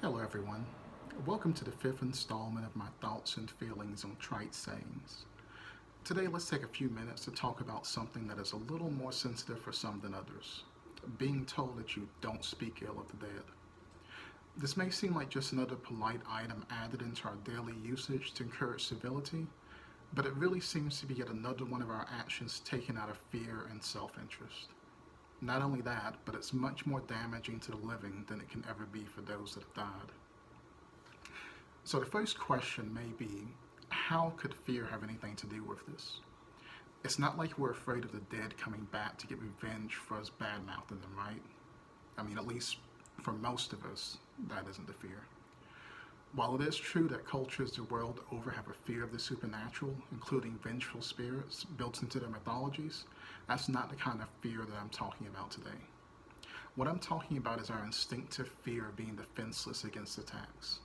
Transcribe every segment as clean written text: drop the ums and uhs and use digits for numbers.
Hello everyone. Welcome to the fifth installment of my thoughts and feelings on trite sayings. Today let's take a few minutes to talk about something that is a little more sensitive for some than others. Being told that you don't speak ill of the dead. This may seem like just another polite item added into our daily usage to encourage civility, but it really seems to be yet another one of our actions taken out of fear and self-interest. Not only that, but it's much more damaging to the living than it can ever be for those that have died. So the first question may be, how could fear have anything to do with this? It's not like we're afraid of the dead coming back to get revenge for us bad-mouthing them, right? I mean, at least for most of us, that isn't the fear. While it is true that cultures the world over have a fear of the supernatural, including vengeful spirits built into their mythologies, that's not the kind of fear that I'm talking about today. What I'm talking about is our instinctive fear of being defenseless against attacks.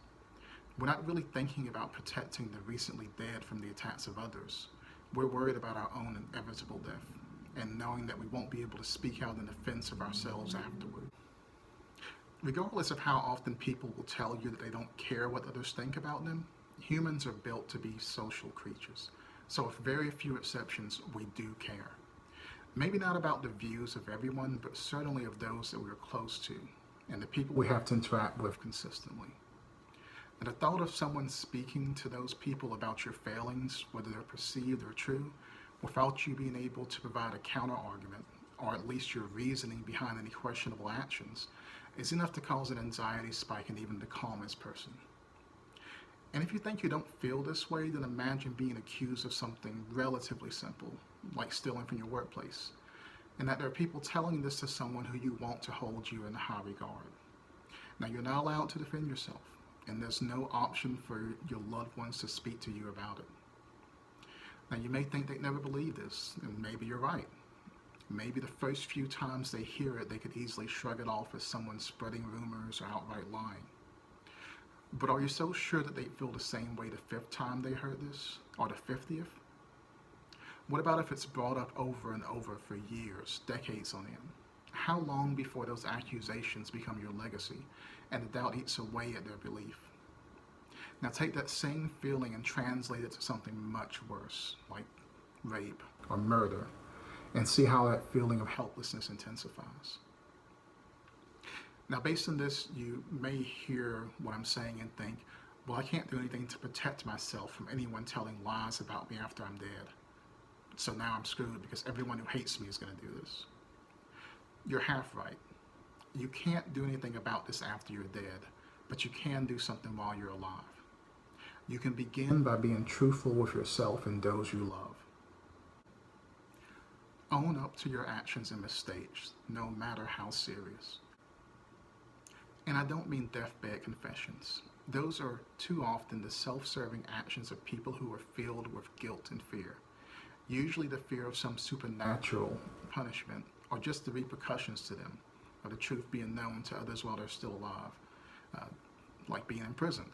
We're not really thinking about protecting the recently dead from the attacks of others. We're worried about our own inevitable death, and knowing that we won't be able to speak out in defense of ourselves afterward. Regardless of how often people will tell you that they don't care what others think about them, humans are built to be social creatures. So with very few exceptions, we do care. Maybe not about the views of everyone, but certainly of those that we're close to, and the people we have to interact with consistently. And the thought of someone speaking to those people about your failings, whether they're perceived or true, without you being able to provide a counter-argument, or at least your reasoning behind any questionable actions, is enough to cause an anxiety spike in even the calmest person. And if you think you don't feel this way, then imagine being accused of something relatively simple, like stealing from your workplace, and that there are people telling this to someone who you want to hold you in high regard. Now, you're not allowed to defend yourself, and there's no option for your loved ones to speak to you about it. Now, you may think they never believe this, and maybe you're right. Maybe the first few times they hear it, they could easily shrug it off as someone spreading rumors or outright lying. But are you so sure that they'd feel the same way the fifth time they heard this, or the 50th? What about if it's brought up over and over for years, decades on end? How long before those accusations become your legacy, and the doubt eats away at their belief? Now take that same feeling and translate it to something much worse, like rape or murder, and see how that feeling of helplessness intensifies. Now, based on this, you may hear what I'm saying and think, well, I can't do anything to protect myself from anyone telling lies about me after I'm dead. So now I'm screwed because everyone who hates me is going to do this. You're half right. You can't do anything about this after you're dead, but you can do something while you're alive. You can begin by being truthful with yourself and those you love. Own up to your actions and mistakes, no matter how serious. And I don't mean deathbed confessions. Those are too often the self-serving actions of people who are filled with guilt and fear. Usually the fear of some supernatural punishment, or just the repercussions to them, or the truth being known to others while they're still alive, like being imprisoned.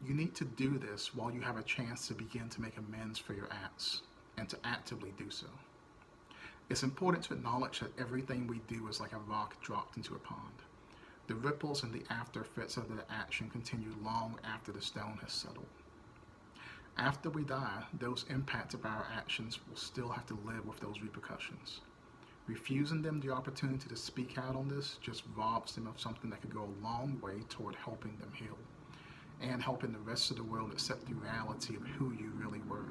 You need to do this while you have a chance to begin to make amends for your acts, and to actively do so. It's important to acknowledge that everything we do is like a rock dropped into a pond. The ripples and the after effects of the action continue long after the stone has settled. After we die, those impacts of our actions will still have to live with those repercussions. Refusing them the opportunity to speak out on this just robs them of something that could go a long way toward helping them heal, and helping the rest of the world accept the reality of who you really were.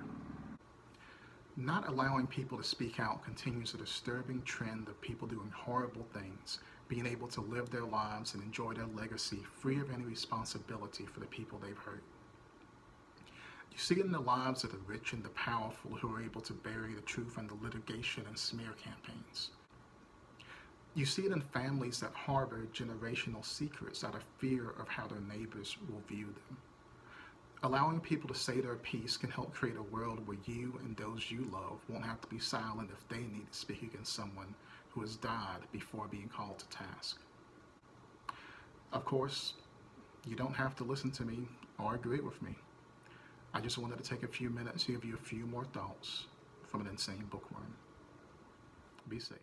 Not allowing people to speak out continues a disturbing trend of people doing horrible things, being able to live their lives and enjoy their legacy free of any responsibility for the people they've hurt. You see it in the lives of the rich and the powerful who are able to bury the truth under litigation and smear campaigns. You see it in families that harbor generational secrets out of fear of how their neighbors will view them. Allowing people to say their piece can help create a world where you and those you love won't have to be silent if they need to speak against someone who has died before being called to task. Of course, you don't have to listen to me or agree with me. I just wanted to take a few minutes to give you a few more thoughts from an insane bookworm. Be safe.